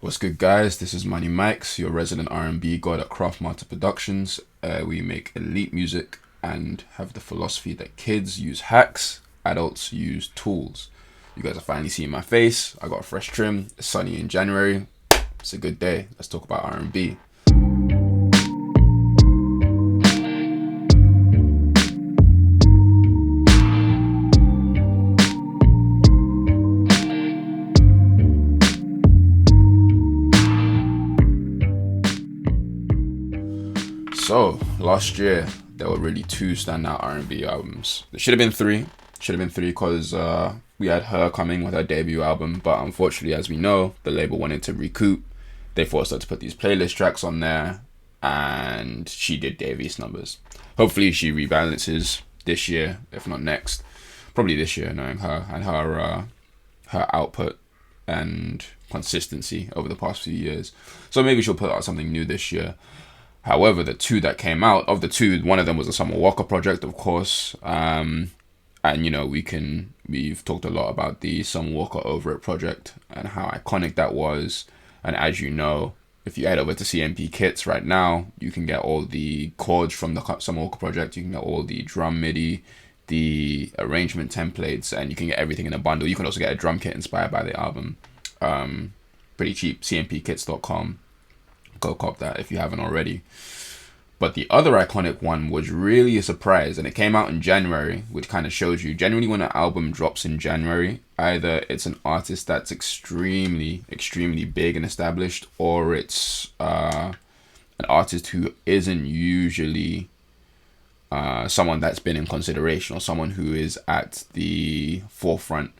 What's good, guys? This is Manny Mikes, your resident R&B god at Craftmaster Productions. We make elite music and have the philosophy that kids use hacks, adults use tools. You guys are finally seeing my face. I got a fresh trim. It's sunny in January. It's a good day. Let's talk about R&B. So last year there were really two standout R&B albums. There should have been three. Should have been three because we had her coming with her debut album, but unfortunately, as we know, the label wanted to recoup. They forced her to put these playlist tracks on there, and she did Davies numbers. Hopefully, she rebalances this year, if not next. Probably this year, knowing her and her output and consistency over the past few years. So maybe she'll put out something new this year. However, the two that came out, of the two, one of them was a Summer Walker project, of course. And you know, we've talked a lot about the Summer Walker Over It project and how iconic that was. And as you know, if you head over to CMPKits right now, you can get all the chords from the Summer Walker project. You can get all the drum MIDI, the arrangement templates, and you can get everything in a bundle. You can also get a drum kit inspired by the album. Pretty cheap, cmpkits.com. Go cop that if you haven't already. But the other iconic one was really a surprise, and it came out in January, which kind of shows you generally when an album drops in January, either it's an artist that's extremely big and established, or it's an artist who isn't usually someone that's been in consideration, or someone who is at the forefront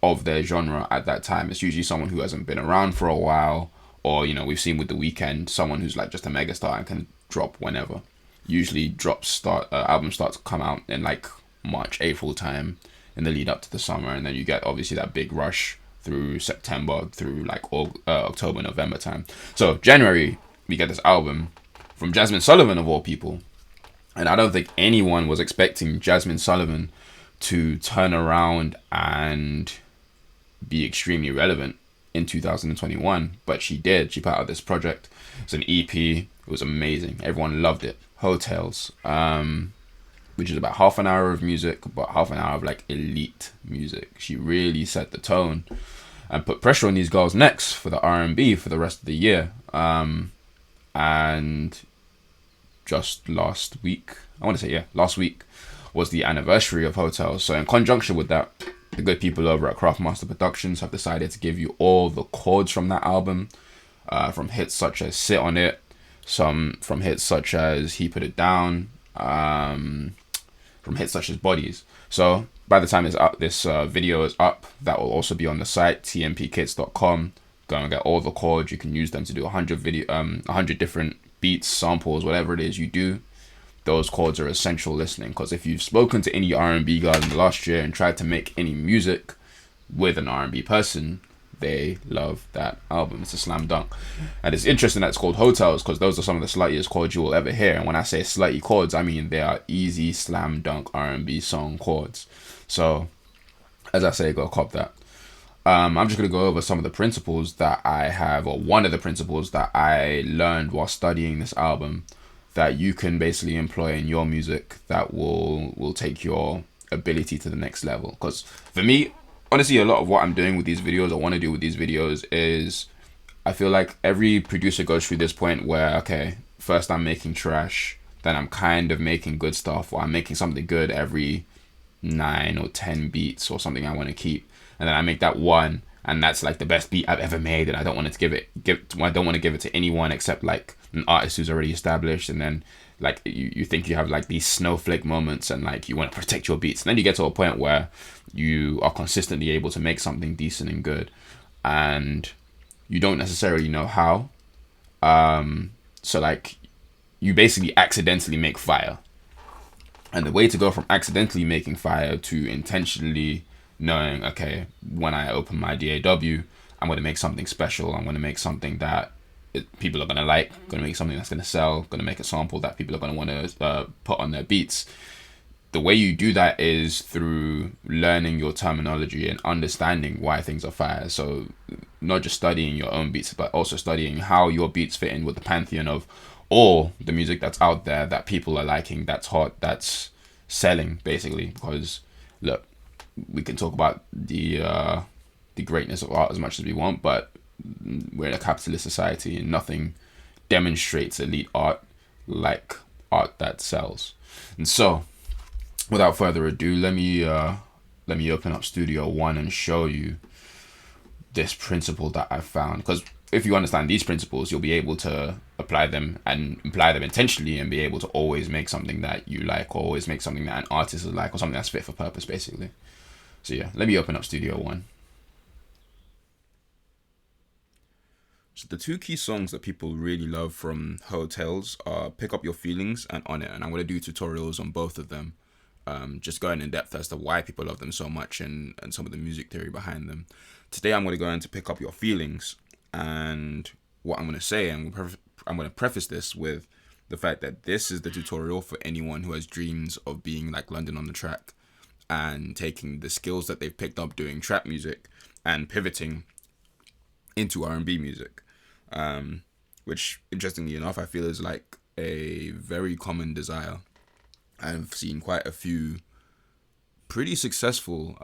of their genre at that time. It's usually someone who hasn't been around for a while, or, you know, we've seen with The Weeknd, someone who's like just a megastar and can drop whenever. Usually albums start to come out in like March, April time in the lead up to the summer, and then you get obviously that big rush through September, through like October, November time. So January, we get this album from Jasmine Sullivan, of all people. And I don't think anyone was expecting Jasmine Sullivan to turn around and be extremely relevant in 2021, but she did. She put out this project. It's an EP. It was amazing. Everyone loved it. Hotels, which is about half an hour of music, but half an hour of like elite music. She really set the tone and put pressure on these girls' necks for the R&B for the rest of the year. And just last week was the anniversary of Hotels. So in conjunction with that, the good people over at Craftmaster Productions have decided to give you all the chords from that album, from hits such as Sit On It, some from hits such as He Put It Down, from hits such as Bodies. So by the time this video is up, that will also be on the site, cmpkits.com. Go and get all the chords. You can use them to do 100 different beats, samples, whatever it is you do. Those chords are essential listening, because if you've spoken to any R&B guy in the last year and tried to make any music with an R&B person, they love that album. It's a slam dunk. And it's interesting that it's called Hotels, because those are some of the sluttiest chords you will ever hear. And when I say slutty chords, I mean they are easy slam dunk R&B song chords. So as I say, go cop that. I'm just going to go over some of the principles that I have, or one of the principles that I learned while studying this album, that you can basically employ in your music that will take your ability to the next level. Because for me, honestly, a lot of what I'm doing with these videos, I want to do with these videos, is I feel like every producer goes through this point where, okay, first I'm making trash, then I'm kind of making good stuff, or I'm making something good every 9 or 10 beats or something I want to keep, and then I make that one, and that's like the best beat I've ever made, and I don't want to give it to anyone except like an artist who's already established. And then like you think you have like these snowflake moments, and like you want to protect your beats, and then you get to a point where you are consistently able to make something decent and good, and you don't necessarily know how. So like you basically accidentally make fire, and the way to go from accidentally making fire to intentionally knowing, okay, when I open my DAW, I'm going to make something special. I'm going to make something that people are going to like, going to make something that's going to sell, going to make a sample that people are going to want to put on their beats. The way you do that is through learning your terminology and understanding why things are fire. So not just studying your own beats, but also studying how your beats fit in with the pantheon of all the music that's out there that people are liking, that's hot, that's selling, basically. Because look, we can talk about the greatness of art as much as we want, but we're in a capitalist society, and nothing demonstrates elite art like art that sells. And so, without further ado, let me open up Studio One and show you this principle that I found. Because if you understand these principles, you'll be able to apply them and apply them intentionally, and be able to always make something that you like, or always make something that an artist is like, or something that's fit for purpose, basically. So yeah, let me open up Studio One. So the two key songs that people really love from Hotels are Pick Up Your Feelings and On It. And I'm going to do tutorials on both of them. Just going in depth as to why people love them so much, and some of the music theory behind them. Today I'm going to go into Pick Up Your Feelings, and what I'm going to say, and I'm going to preface this with the fact that this is the tutorial for anyone who has dreams of being like London on the Track, and taking the skills that they've picked up doing trap music and pivoting into R&B music, which, interestingly enough, I feel is like a very common desire. I've seen quite a few pretty successful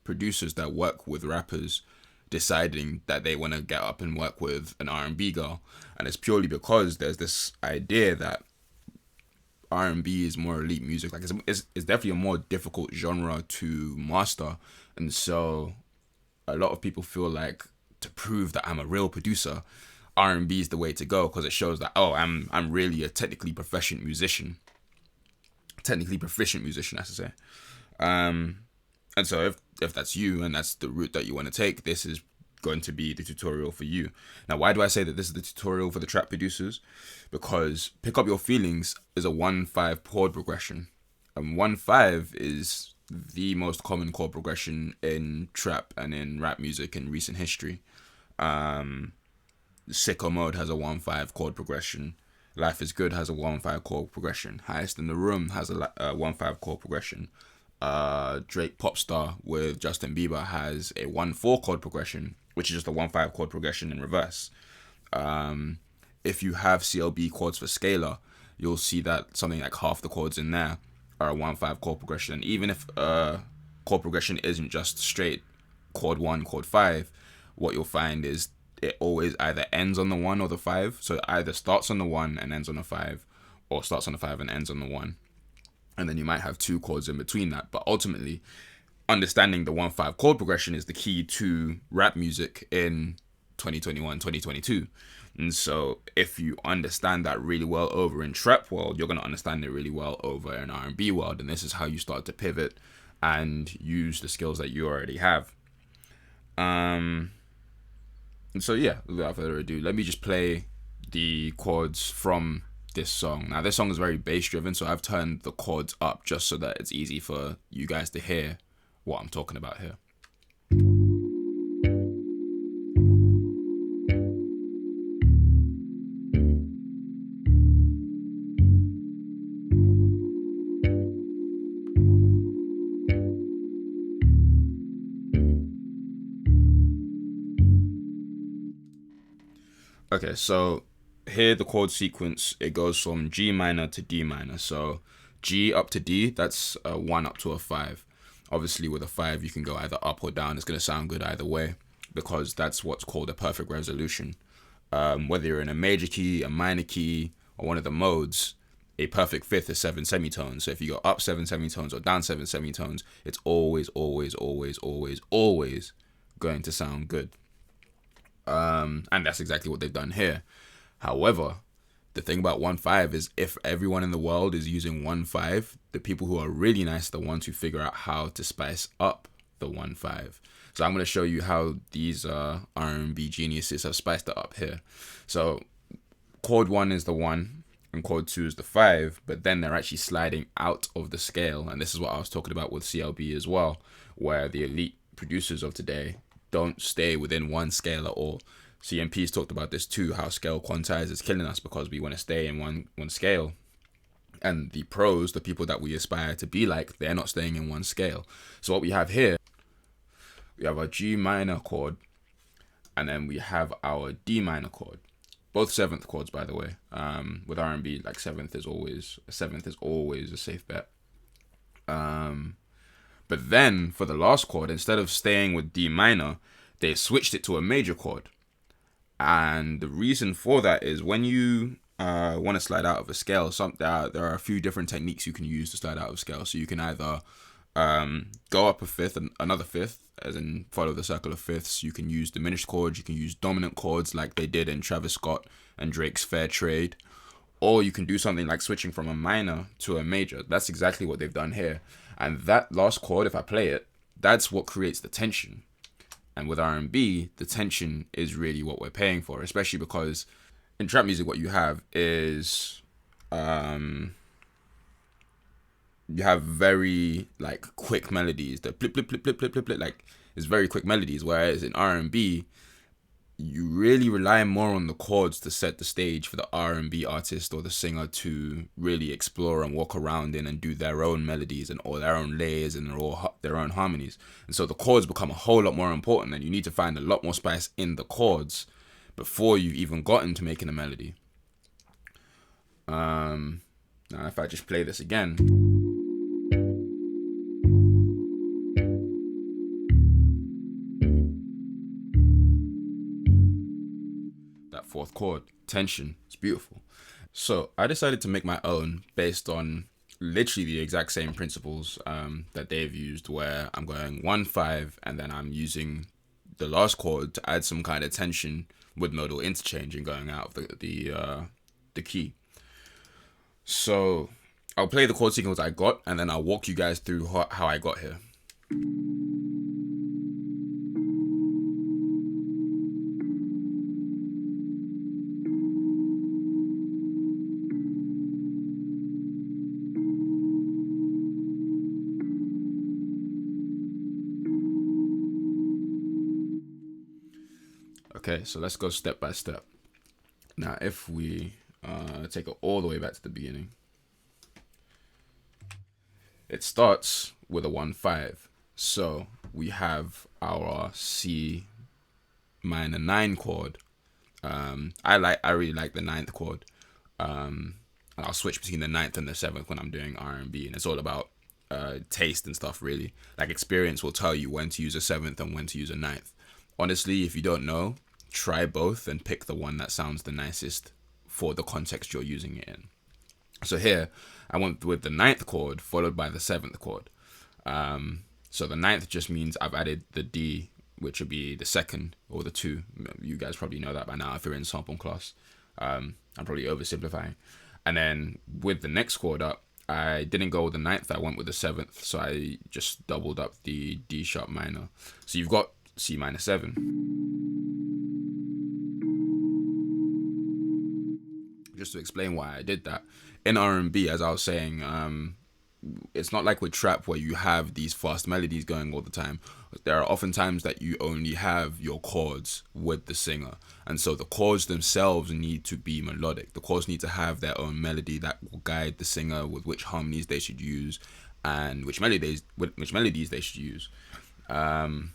producers that work with rappers deciding that they want to get up and work with an R&B girl, and it's purely because there's this idea that R&B is more elite music. Like it's definitely a more difficult genre to master, and so a lot of people feel like, to prove that I'm a real producer, R&B is the way to go, because it shows that, oh, I'm really a technically proficient musician, I should say. And so if that's you and that's the route that you want to take, this is going to be the tutorial for you. Now, why do I say that this is the tutorial for the trap producers? Because Pick Up Your Feelings is a 1/5 chord progression, and 1/5 is the most common chord progression in trap and in rap music in recent history. Sicko Mode has a 1/5 chord progression. Life is Good has a 1/5 chord progression. Highest in the Room has a 1/5 chord progression. Drake Popstar with Justin Bieber has a 1/4 chord progression, which is just a 1/5 chord progression in reverse. If you have CLB chords for scalar, you'll see that something like half the chords in there are a 1/5 chord progression. And even if chord progression isn't just straight chord 1, chord 5, what you'll find is it always either ends on the 1 or the 5. So it either starts on the 1 and ends on the 5, or starts on the 5 and ends on the 1. And then you might have 2 chords in between that. But ultimately, understanding the 1/5 chord progression is the key to rap music in 2021, 2022. And so if you understand that really well over in trap world, you're going to understand it really well over in R&B world. And this is how you start to pivot and use the skills that you already have. And so yeah, without further ado, let me just play the chords from this song. Now, this song is very bass driven, so I've turned the chords up just so that it's easy for you guys to hear what I'm talking about here. Okay, so here the chord sequence, it goes from G minor to D minor. So G up to D, that's a 1 up to a 5. Obviously with a 5 you can go either up or down. It's going to sound good either way, because that's what's called a perfect resolution. Whether you're in a major key, a minor key, or one of the modes, a perfect fifth is 7 semitones. So if you go up 7 semitones or down 7 semitones, it's always going to sound good. And that's exactly what they've done here. However, the thing about 1/5 is, if everyone in the world is using 1/5, the people who are really nice are the ones who figure out how to spice up the 1/5. So I'm going to show you how these R&B geniuses have spiced it up here. So chord 1 is the 1 and chord 2 is the 5, but then they're actually sliding out of the scale. And this is what I was talking about with CLB as well, where the elite producers of today don't stay within one scale at all. CMP's talked about this too, how scale quantize is killing us because we want to stay in one scale. And the pros, the people that we aspire to be like, they're not staying in one scale. So what we have here, we have a G minor chord, and then we have our D minor chord. Both seventh chords, by the way. With R&B, like seventh is always a safe bet. But then for the last chord, instead of staying with D minor, they switched it to a major chord. And the reason for that is when you want to slide out of a scale, there are a few different techniques you can use to slide out of scale. So you can either go up a fifth and another fifth, as in follow the circle of fifths. You can use diminished chords. You can use dominant chords like they did in Travis Scott and Drake's Fair Trade. Or you can do something like switching from a minor to a major. That's exactly what they've done here. And that last chord, if I play it, that's what creates the tension. And with R&B, the tension is really what we're paying for, especially because in trap music, what you have is you have very like quick melodies. The blip, blip, blip, blip, blip, blip, blip, like it's very quick melodies. Whereas in R&B, you really rely more on the chords to set the stage for the R&B artist or the singer to really explore and walk around in and do their own melodies and all their own layers and their own harmonies. And so the chords become a whole lot more important, and you need to find a lot more spice in the chords before you've even gotten to making a melody. Now if I just play this again, that fourth chord, tension, it's beautiful. So I decided to make my own based on literally the exact same principles that they've used, where I'm going 1-5 and then I'm using the last chord to add some kind of tension with modal interchange and going out of the key. So I'll play the chord sequence I got, and then I'll walk you guys through how I got here. Okay, so let's go step by step. Now, if we take it all the way back to the beginning, it starts with a 1-5. So we have our C minor 9 chord. I really like the 9th chord. And I'll switch between the 9th and the 7th when I'm doing R&B, and it's all about taste and stuff, really. Like, experience will tell you when to use a 7th and when to use a 9th. Honestly, if you don't know, try both and pick the one that sounds the nicest for the context you're using it in. So here, I went with the 9th chord followed by the 7th chord. So the 9th just means I've added the D, which would be the 2nd or the 2. You guys probably know that by now if you're in sample class. I'm probably oversimplifying. And then with the next chord up, I didn't go with the 9th, I went with the 7th. So I just doubled up the D sharp minor. So you've got C minor 7. Just to explain why I did that. In R&B, as I was saying, it's not like with trap where you have these fast melodies going all the time. There are often times that you only have your chords with the singer. And so the chords themselves need to be melodic. The chords need to have their own melody that will guide the singer with which harmonies they should use and which melodies they should use. And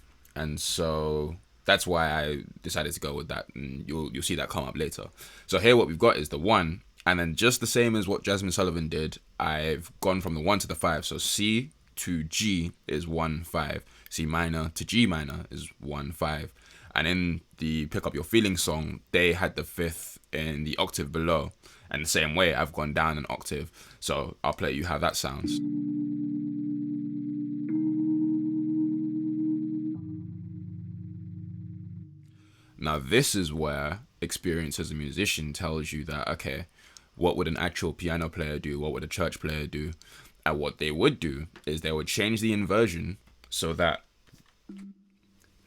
so that's why I decided to go with that, and you'll see that come up later. So here what we've got is the 1, and then just the same as what Jasmine Sullivan did, I've gone from the 1 to the 5. So C to G is 1-5. C minor to G minor is 1-5. And in the Pick Up Your Feelings song, they had the 5th in the octave below. And the same way, I've gone down an octave. So I'll play you how that sounds. Now, this is where experience as a musician tells you that, okay, what would an actual piano player do? What would a church player do? And what they would do is they would change the inversion so that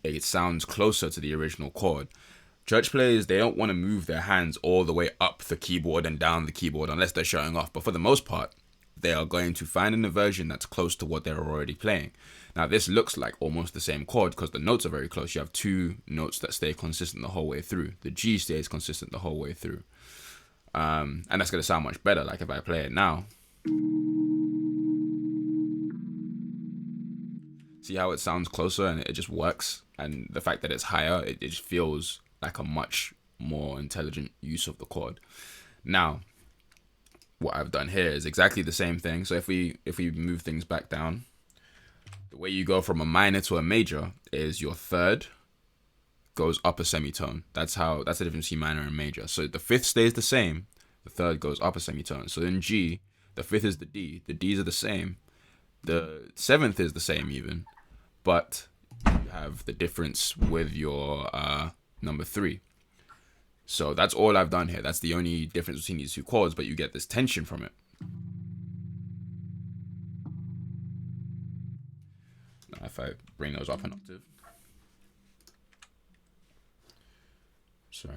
it sounds closer to the original chord. Church players, they don't want to move their hands all the way up the keyboard and down the keyboard unless they're showing off. But for the most part, they are going to find an inversion that's close to what they're already playing. Now, this looks like almost the same chord because the notes are very close. You have 2 notes that stay consistent the whole way through. The G stays consistent the whole way through. And that's going to sound much better, like if I play it now. See how it sounds closer and it just works? and the fact that it's higher, it just feels like a much more intelligent use of the chord. Now, what I've done here is exactly the same thing. So if we move things back down, the way you go from a minor to a major is your third goes up a semitone. That's the difference between minor and major. So the fifth stays the same, the third goes up a semitone. So in G, the fifth is the D. The Ds are the same. The seventh is the same even, but you have the difference with your number 3. So that's all I've done here. That's the only difference between these two chords, but you get this tension from it. Now if I bring those up an octave. Sorry.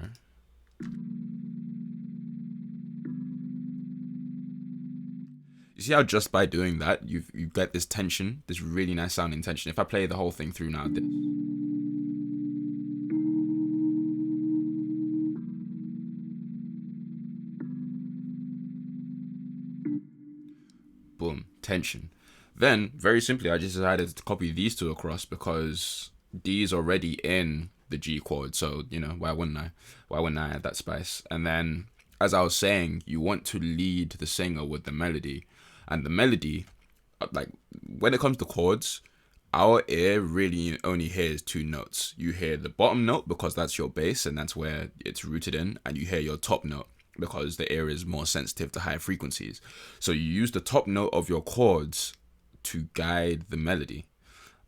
You see how just by doing that, you get this tension, this really nice sounding tension. If I play the whole thing through now, this. Boom, tension. Then, very simply, I just decided to copy these two across because D is already in the G chord. So, why wouldn't I? Why wouldn't I add that spice? And then, as I was saying, you want to lead the singer with the melody. And the melody, like, when it comes to chords, our ear really only hears 2 notes. You hear the bottom note because that's your bass and that's where it's rooted in. And you hear your top note because the ear is more sensitive to high frequencies. So you use the top note of your chords to guide the melody.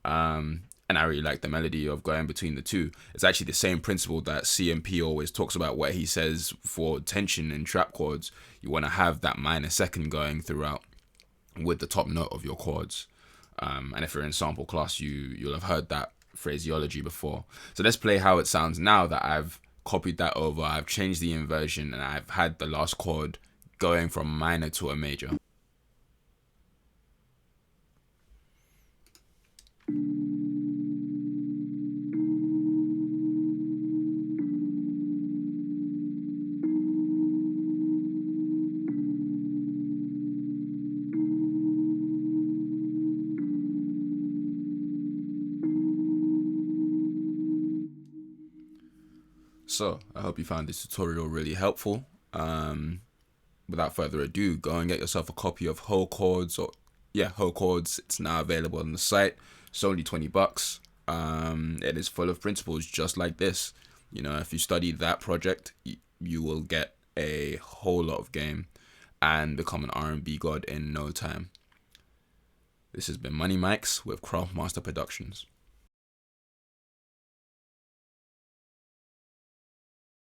And I really like the melody of going between the two. It's actually the same principle that CMP always talks about, where he says for tension in trap chords, you want to have that minor second going throughout with the top note of your chords. And if you're in sample class, you'll have heard that phraseology before. So let's play how it sounds now that I've copied that over, I've changed the inversion, and I've had the last chord going from minor to a major. So I hope you found this tutorial really helpful. Without further ado, go and get yourself a copy of Heaux Chords, Heaux Chords. It's now available on the site. It's only $20. It is full of principles just like this. If you study that project, you will get a whole lot of game and become an R&B god in no time. This has been Money Mikes with Craftmaster Productions.